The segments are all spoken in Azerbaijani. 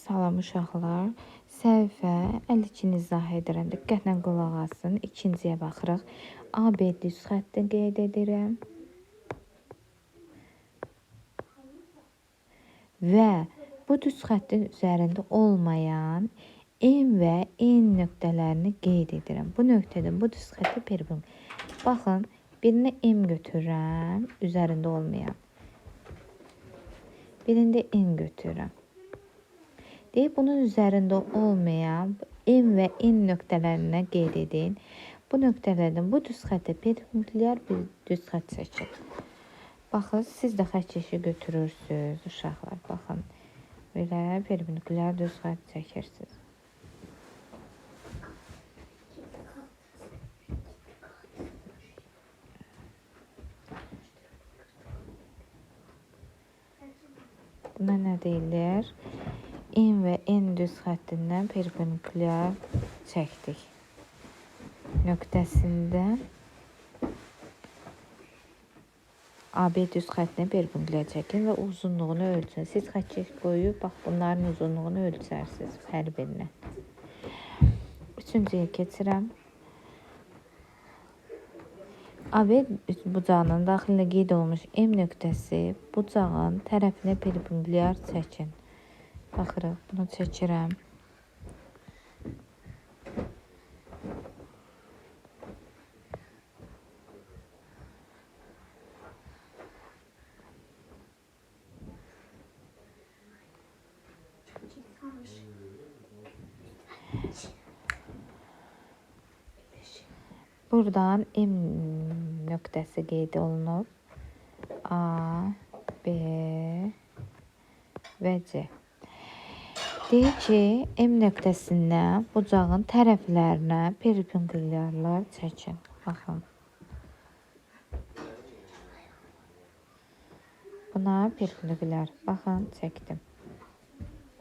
Salam uşaqlar. Səhifə 52-ni izah edirəm. Diqqətlə qulaq asın. İkinciyə baxırıq. AB düz xətti qeyd edirəm. Və bu düz xəttin üzərində olmayan M və N nöqtələrini qeyd edirəm. Bu nöqtədən bu düz xətti perpendicular. Baxın, birini M götürürəm, üzərində olmayan. Birində N götürürəm. Deyib, bunun üzərində olmayan M və N nöqtələrinə qeyd edin. Bu nöqtələrdən bu düz xəttə perpendikulyar bir düz xətt çəkin. Baxın, siz də xətt çəki götürürsünüz, uşaqlar. Baxın, belə perpendikulyar düz xətt çəkirsiniz. Buna nə deyilir? M və N düz xəttindən perpendikulyar çəkdik. Nöqtəsində AB düz xəttinə perpendikulyar çəkin və uzunluğunu ölçün. Siz xətt qoyub, bax, bunların uzunluğunu ölçərsiniz hər birinə. Üçüncüyə keçirəm. AB bucağının daxilinə qeyd olmuş M nöqtəsi bucağın tərəfinə perpendikulyar çəkin. Baxırıq, bunu çəkirəm. Buradan M nöqtəsi qeyd olunub. A, B və C. Deyir ki, M nöqtəsindən bucağın tərəflərinə perpendikulyarlar çəkin. Baxın. Buna perpendikulyar. Baxın, çəkdim.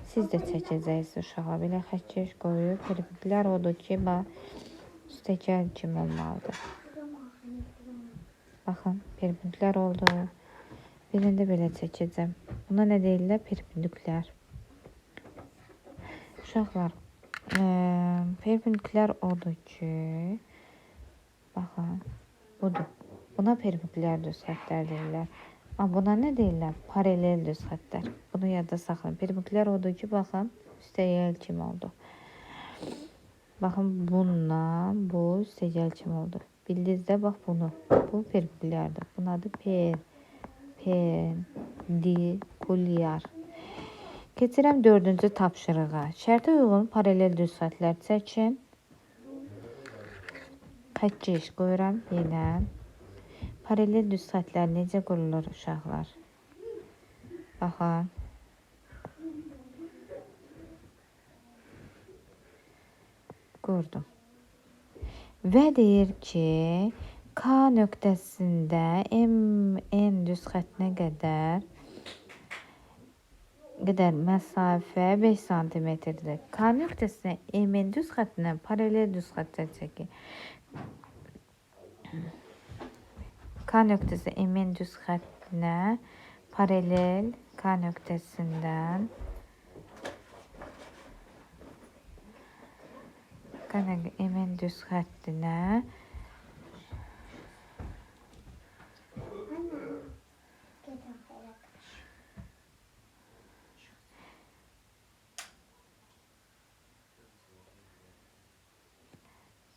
Siz də çəkəcəksiniz uşağa. Belə xətt qoyub, perpendikulyar odur ki, üstəgəl kimi olmalıdır. Baxın, perpendikulyar oldu. Birində belə çəkəcəm. Buna nə deyirlər? Perpendikulyar. Uşaqlar, perpendikulyar odur ki, baxın, budur. Buna perpendikulyar düz xəttlər deyirlər. Buna nə deyirlər? Paralel düz xəttlər. Bunu yadda saxlayın. Perpendikulyar odur ki, baxın, üstəgəl kimi oldu. Baxın, bununla bu üstəgəl kimi oldu. Bildiniz də, bax bunu. Bu perpendikulyardır. Bunun adı perpendikulyar. Keçirəm dördüncü tapşırığa. Şərtə uyğun paralel düz xəttlər çəkin. Xətt qoyuram yenə. Paralel düz xəttlər necə qurulur uşaqlar? Baxın. Qurdum. Və deyir ki, K nöqtəsində MN düz xəttinə qədər məsafə 5 cm-dir. K nöqtəsinə MN düz xəttindən paralel düz xəttlər çəkin. K nöqtəsi MN düz xəttinə paralel K nöqtəsindən MN düz xəttinə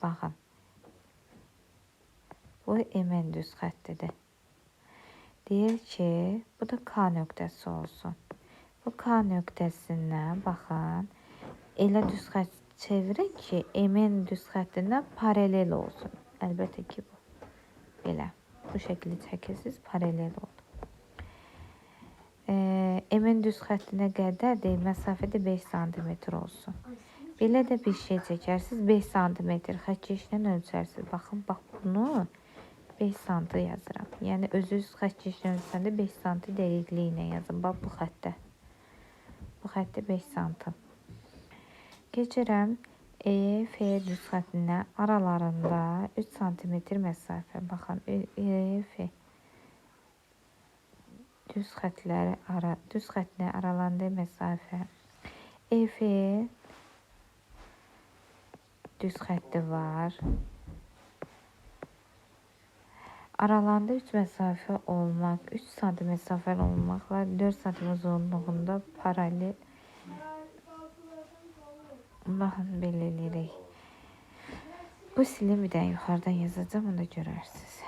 baxın. Bu MN düz xəttidir. Deyir ki, bu da K nöqtəsi olsun. Bu K nöqtəsindən, baxın, elə düz xətt çevirin ki, MN düz xəttindən paralel olsun. Əlbəttə ki, bu. Belə. Bu şəkildə çəkirsiniz, paralel oldu. MN düz xəttinə qədər deyil, məsafədə 5 cm olsun. Belə də bir şey çəkərsiniz, 5 cm xətt ölçərsiniz. Baxın, bax bunu 5 cm yazıram. Yəni, özünüz xətt ölçəndə 5 cm dəqiqliyinə yazın. Bax, bu xəttə. Bu xəttə 5 cm. Keçirəm EF düz xəttinə aralarında 3 cm məsafə. Baxın, EF düz xəttinə aralarında məsafə EF düz xətti var. Aralarında 3 məsafə olmaq, 3 sm məsafə olmaqla 4 sm uzunluğunda paralel. Baxın, belə eləyirik. Bu sili bir də yuxarıdan yazacağım, onu da görərsiniz.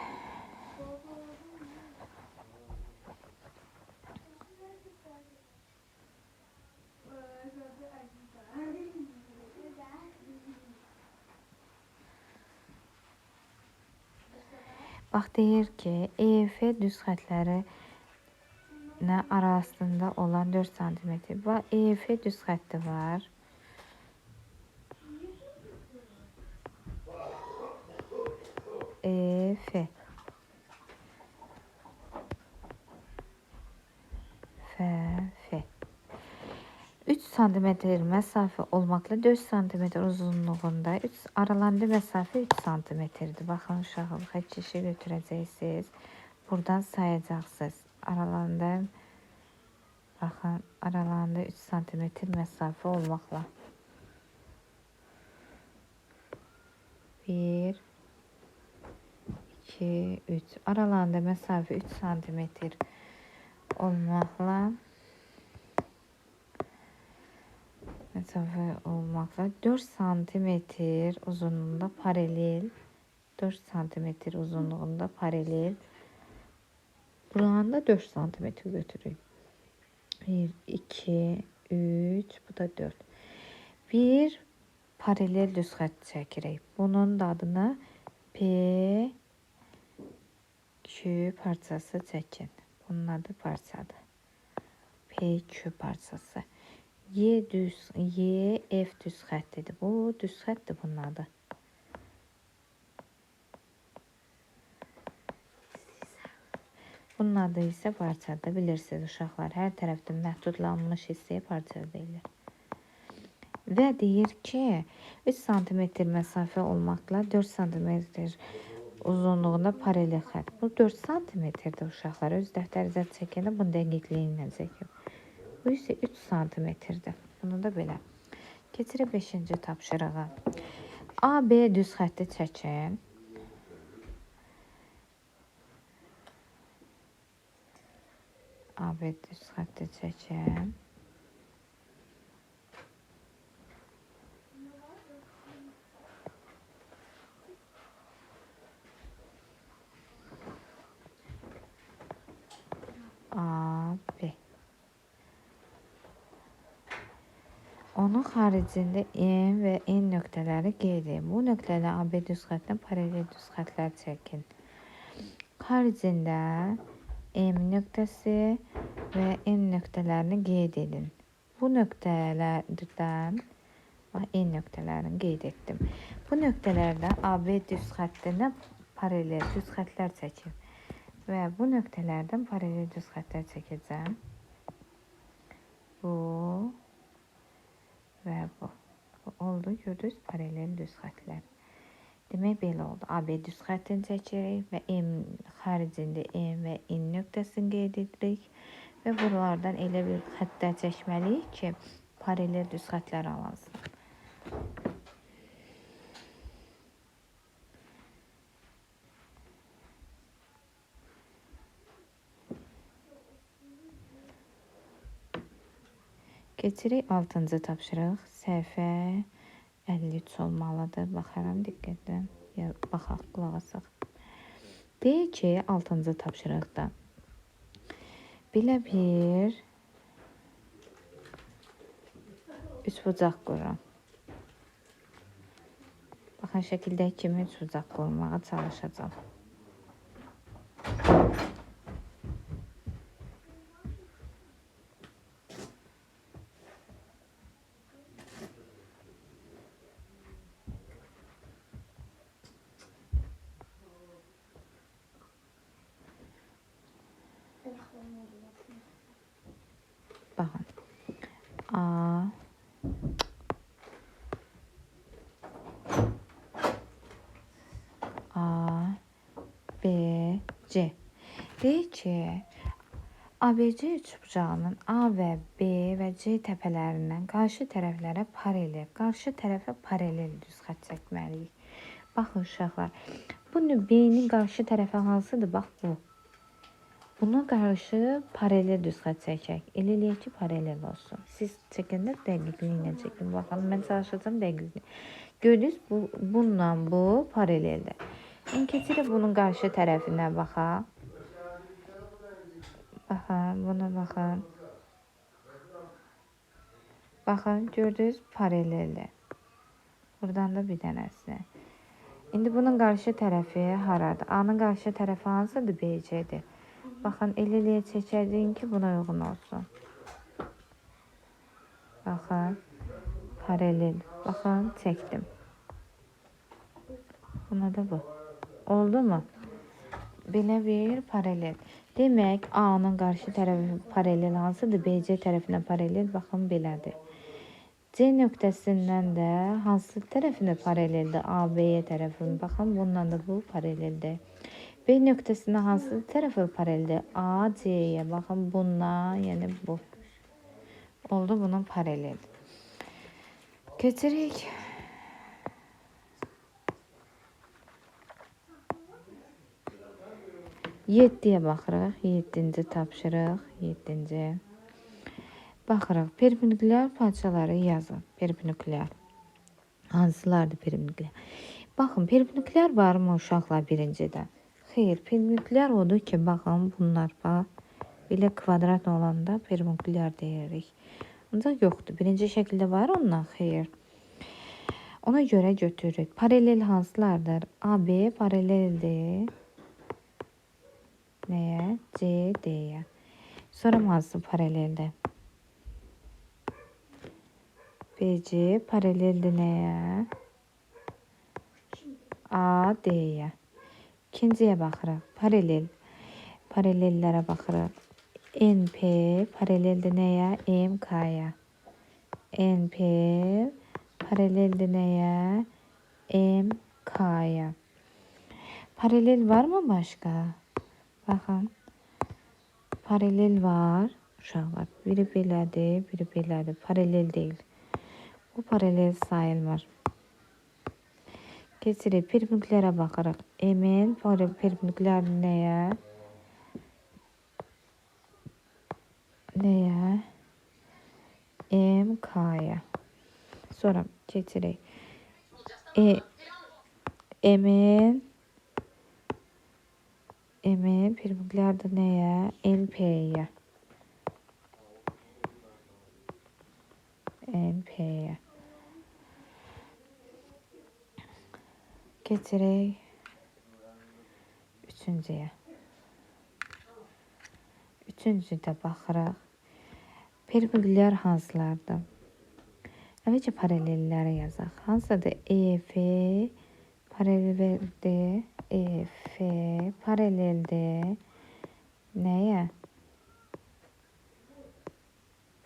Bax, deyir ki, EF düz xətləri arasında olan 4 sm. Bax, EF düz xətti var. EF. FF. 3 sm məsafə olmaqla 4 sm uzunluğunda aralarında məsafə 3 sm-dir. Baxın, uşaqlar, xətt keşi götürəcəksiniz. Buradan sayacaqsınız. Baxın, aralarında 3 sm məsafə olmaqla. 1, 2, 3. Aralarında məsafə 3 sm olmaqla 4 sm uzunluğunda paralel. 4 sm uzunluğunda paralel. Buranın da 4 sm götürürük. 1, 2, 3, bu da 4. Bir paralel düz xətt çəkirək. Bunun da adını PQ parçası çəkin. Bunun adı parçadır. PQ parçası. YF düz xəttidir. Bu düz xətdir bunun adı. Bunun adı isə parçadır. Bilirsiniz uşaqlar, hər tərəfdən məhdudlanmış hissəyə parça deyilir. Və deyir ki, 3 sm məsafə olmaqla 4 sm uzunluğunda paralel xətt. Bu 4 sm-dir uşaqlar. Öz dəftərinizə çəkəndə bunu dəqiqliyi ilə çəkin. Bu isə 3 sm-dir. Bunu da belə. Keçirək 5-ci tapşırığa. AB düz xətti çəkin. AB düz xətti çəkin. AB. Onun xaricində M və N nöqtələri qeyd edin. Bu nöqtələ AB düz xəttinə paralel düz xəttlər çəkin. Xaricində M nöqtəsi və N nöqtələrini qeyd edin. Bu nöqtələrdən N nöqtələrini qeyd etdim. Bu nöqtələrdə AB düz xəttinə paralel düz xəttlər çəkin. Və bu nöqtələrdən paralel düz xəttlər çəkəcəm. Bu və bu. Bu oldu, gördünüz, paralel düz xəttlər. Demək, belə oldu. AB düz xəttini çəkirik və M xaricində M və N nöqtəsini qeyd edirik. Və buralardan elə bir xəttlər çəkməliyik ki, paralel düz xəttlər alınsın. Keçirik 6-cı tapşırıq. Səhifə 53 olmalıdır. Baxaram diqqətlə. Baxaq, qulaq asaq. Deyək ki, 6-cı tapşırıqda belə bir üçbucaq qururam. Baxın, şəkildəki kimi üçbucaq qurmağa çalışacağım. Baxın. A, B, C. Deyək ki, ABC üçbucağının A və B və C təpələrindən qarşı tərəflərə paralel, qarşı tərəfə paralel düz xətt çəkməliyik. Baxın uşaqlar, bunun B-nin qarşı tərəfi hansıdır? Bax bu. Buna qarşı paralel düz xətt çəkək. Elə eləyək ki, paralel olsun. Siz çəkəndə dəqiqliklə çəkin. Baxın, mən çalışacağım dəqiqliklə. Gördünüz, bununla bu paraleldir. İndi keçirik bunun qarşı tərəfinə baxaq. Baxın, buna baxın. Baxın, gördünüz, paraleldir. Buradan da bir dənəsi. İndi bunun qarşı tərəfi haradır? A-nın qarşı tərəfi hansıdır? B-C-dir. Baxın, elə çəkəcəyim ki, buna uyğun olsun. Baxın, paralel. Baxın, çəkdim. Buna da bu. Oldu mu? Belə bir paralel. Demək, A-nın qarşı tərəfi paralel hansıdır? B-C tərəfinə paralel, baxın, belədir. C nöqtəsindən də hansı tərəfinə paraleldir? A-B-yə tərəfinə. Baxın, bununla da bu paraleldir. B nöqtəsində hansı tərəfə paraleldir? A-C-yə. Baxın, bununla, yəni bu. Oldu bunun paralel. Keçirik. Yeddiyə baxırıq. Yeddinci tapşırıq. Yeddinci. Baxırıq. Perpendikulyar parçaları yazın. Perpendikulyar. Hansılardır perpendikulyar? Baxın, perpendikulyar varmı uşaqlar birincidə? Xeyr, perpendikulyar odur ki, baxın, bunlar bax. Belə kvadrat olanda perpendikulyar deyirik. Ancaq yoxdur. Birinci şəkildə var ondan, xeyr. Ona görə götürürük. Paralel hansılardır? AB paraleldir. Nəyə? CD-yə. Sonra hansı paraleldir? BC paraleldir nəyə? AD-yə. İkinciyə baxırıq. Paralel. Paralellərə baxırıq. NP paraleldir nəyə? MK-yə. NP paraleldir nəyə? MK-yə. Paralel varmı başqa? Baxın. Paralel var. Uşaqlar. Biri belədir, biri belədir. Paralel deyil. Bu paralel sayılmır. Keçirik. Perpendikulyara baxırıq. M-in perpendikulyar nəyə? Nəyə? MK-yə. Sonra keçirik. M-in perpendikulyardır nəyə? LP-yə. LP-yə. Keçirik. Üçüncüyə. Üçüncüdə baxırıq. Perpendikulyar hansılardır? Əvvəlcə paralelləri yazaq. Hansıdır? EF paraleldir. EF paraleldir. Nəyə?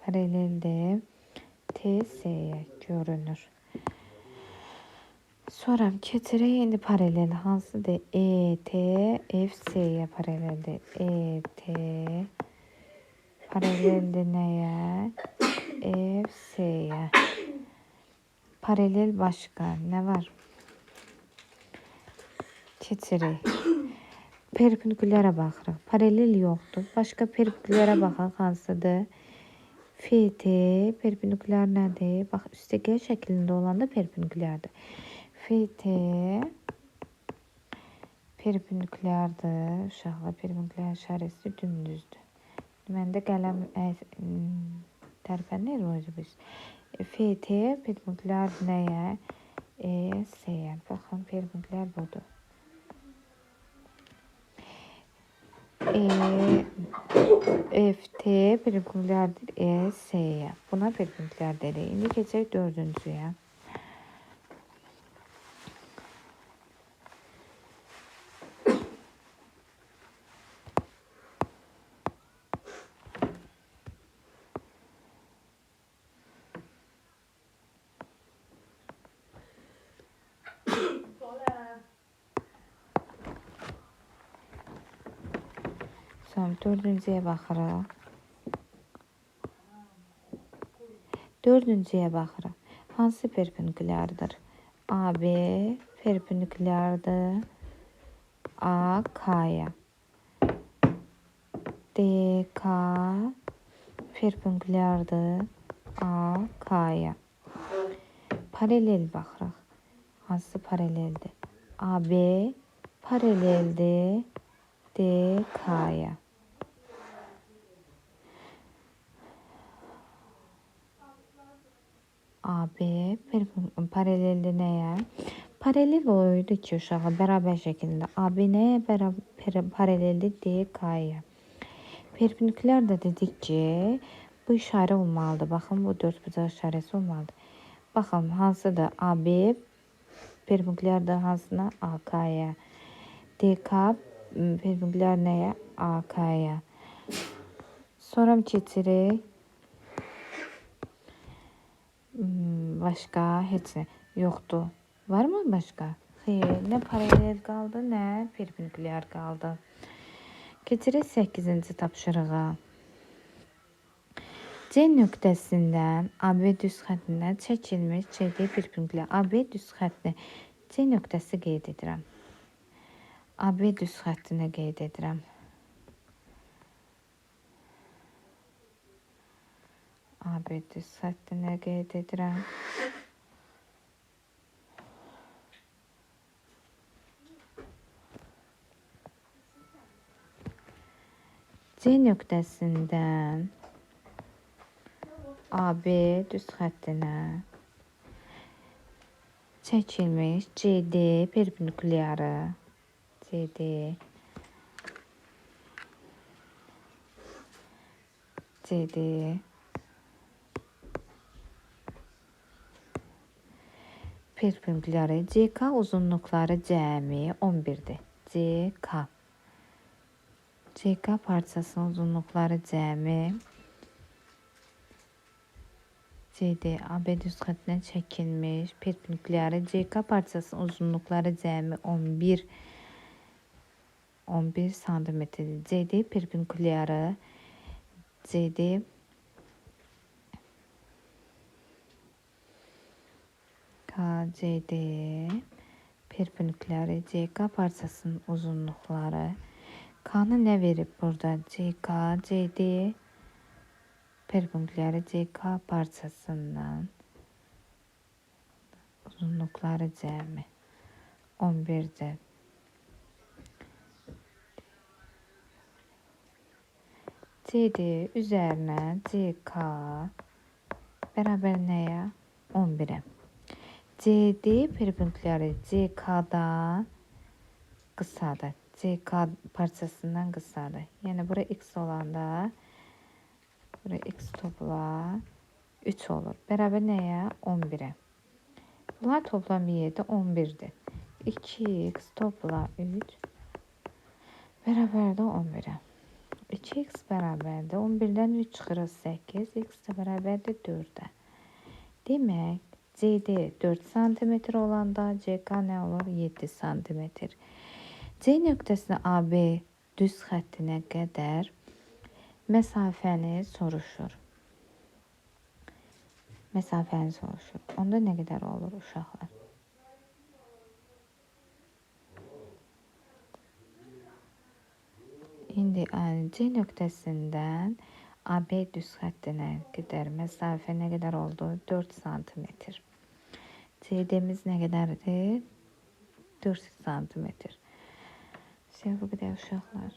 Paraleldir. TS-yə görünür. Sonra keçirək indi paralel hansıdır? ET FC-yə paraleldir. ET paraleldir nəyə? FC-yə. Paralel başqa nə var? Keçirik. Perpendikulyara baxırıq. Paralel yoxdur. Başqa perpendikulyara baxaq hansıdır? FT perpendikulyar nədir? Bax, üstəgəl şəklində olanda perpendikulyardır. FT perpendikulyardır. Uşaqlar, perpendikulyar işarəsi dümdüzdür. Məndə qələm tərpənir o biz. FT perpendikulyar nəyə? S-yə. Baxın, perpendikulyar budur. FT perpendikulyardır S-yə. Buna perpendikulyar dedik. İndi keçək dördüncüyə. Tamam, dördüncüye baxırıq. Dördüncüye baxırıq. Hansı perpendikulardır? AB perpendikulardır AK'ya. DK perpendikulardır AK'ya. Paralel baxırıq. Hansı paraleldir? AB paraleldir DK'ya. AB paraleldir nəyə? Paralel oydu ki, uşağı bərabər şəkildə. AB nəyə paraleldir? DK'ya. Perpendikular da dedik ki, bu işarə olmalıdır. Baxın, bu dördbucaq işarəsi olmalıdır. Baxın, hansıdır? AB perpendikular da hansına? AK'ya. DK perpendikular nəyə? AK'ya. Sonra keçirik. Başqa heç nə yoxdur. Var mı başqa? Xeyr, nə paralel qaldı, nə perpendikular qaldı. Keçirik 8-ci tapşırığa. C nöqtəsindən AB düz xəttinə çəkilmiş CD perpendikular. AB düz xəttini C nöqtəsi qeyd edirəm. AB düz xəttinə qeyd edirəm. AB düz xəttinə qeyd edirəm. C nöqtəsindən AB düz xəttinə çəkilmiş CD perpendikulyarı CD perpendikulyarı CK uzunluqları cəmi 11'dir. CK parçasının uzunluqları cəmi CD AB düz xəttinə çəkilmiş perpendikulyarı CK parçasının uzunluqları cəmi 11 santimetrdir. CD perpendikulyarı CD KCD perpendikulyarı CK parçasının uzunluqları. K'nı nə verib burada? CK, CD perpendikulyarı CK parçasından uzunluqları cəmi 11'dir. CD üzərinə CK bərabər nəyə? 11'ə. CD perpendikulyarı CK'dan qısadır. CK parçasından qısadır. Yəni, bura x olanda bura x topla 3 olur. Bərabər nəyə? 11'ə. Bunlar toplam 7, 11'dir. 2x topla 3 bərabər də 11'ə. 2x bərabərdir. 11'dən 3 çıxırıq 8. X də bərabərdir 4'ə. Demək, CD 4 cm olanda CK nə olur? 7 cm. C nöqtəsinə AB düz xəttinə qədər məsafəni soruşur. Onda nə qədər olur uşaqlar? İndi C nöqtəsindən AB düz xəttinə qədər məsafə nə qədər oldu? 4 cm. CD'miz nə qədərdir? 4 cm. Bu qədər uşaqlar.